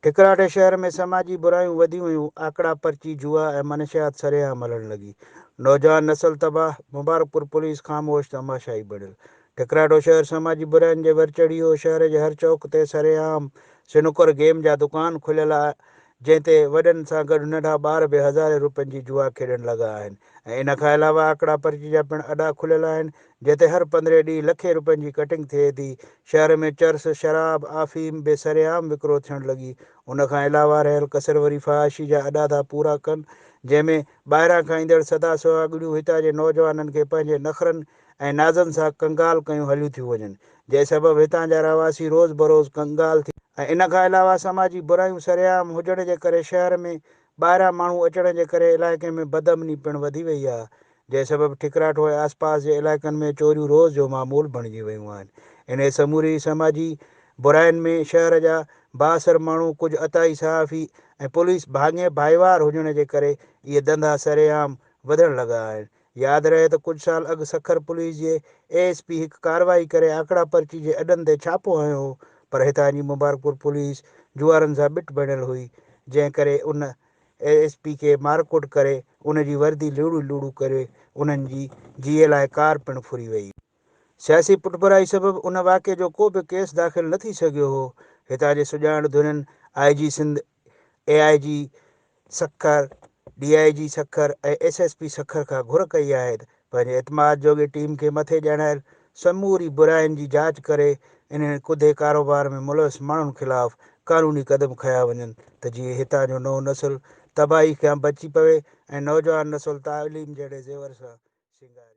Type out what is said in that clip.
टिकराटे शहर में समाजी बुरायूं वधी हुयूं। आकड़ा पर्ची जुआ ऐं मनशियात सरेआम हलण लॻी। नौजवान नस्ल तबाह, मुबारकपुर पुलिस ख़ामोश, तमाशाई बणियल। टिकराटो शहर समाजी बुराइयुनि जे वर चढ़ी वियो। शहर जे हर चौक ते सरेआम स्नूकर गेम जा दुकान खुलियल आहे, जंहिं ते वॾनि सां गॾु नंढा ॿार बि हज़ारे रुपयनि जी जुआ खेॾण लॻा आहिनि। ऐं इन खां अलावा आकड़ा पर्ची जा पिणु अॾा खुलियल आहिनि, जंहिं ते हर 15 ॾींहुं लखे रुपयनि जी कटिंग थिए थी। शहर में चर्स, शराब, अफ़ीम बि सरेआम विकिरो थियण लॻी। उन खां अलावा रहियल कसर वरी फहाशी जा अॾा था पूरा कनि, जंहिंमें ॿाहिरां खां ईंदड़ सदा सुहाॻिणियूं हितां जे नौजवाननि खे पंहिंजे नख़रनि ऐं नाज़नि सां कंगाल कयूं हलियूं थियूं वञनि, जंहिं सबबु हितां जा रहवासी रोज़ बरोज़ कंगाल थी। ऐं इन खां अलावा समाजी बुरायूं सरेआम हुजण जे करे शहर में ॿाहिरां माण्हू अचण जे करे इलाइक़े में बदअमनी पिणु वधी वई आहे, जंहिं सबबु टिकराटो ऐं आसपास जे इलाइक़नि में चोरियूं रोज़ जो मामूल बणिजी वियूं आहिनि। इन समूरी समाजी बुराइनि में शहर जा बाअसर माण्हू, कुझु अताई सहाफ़ी ऐं पुलिस भाईवार हुजण जे करे इहे धंधा सरेआम वधण लॻा आहिनि। यादि रहे त कुझु साल अॻु सखर पुलिस जे ASP हिकु कार्रवाई करे आकड़ा पर्ची जे अॾनि ते छापो हयो हो, पर हितां जी मुबारकपुर पुलिस जुआरनि सां ॿिट बणियल हुई, जंहिं करे उन ASP खे मारकुट करे उन जी वर्दी लूड़ू लूड़ू करे उन्हनि जी जीअ लाइ कार पिणु फुरी वई। सियासी पुटभराई सबबु उन वाक़े जो को बि केस दाख़िल न थी सघियो हो। हितां जे सुञाण धुरियुनि IG Sindh, AIG Sukkur, DIG Sukkur ऐं SSP सखर खां घुर कई आहे त पंहिंजे एतमाद जोॻे टीम खे मथे ॼाणायल समूरी बुराइनि जी जांच करे इन्हनि कुदे कारोबार में मुलविस माण्हुनि ख़िलाफ़ क़ानूनी क़दम खंया वञनि, त जीअं हितां जो नओं नस्ल तबाही खां बची पवे ऐं नौजवान नस्ल तालीम जहिड़े ज़ेवर सां सिंगारे।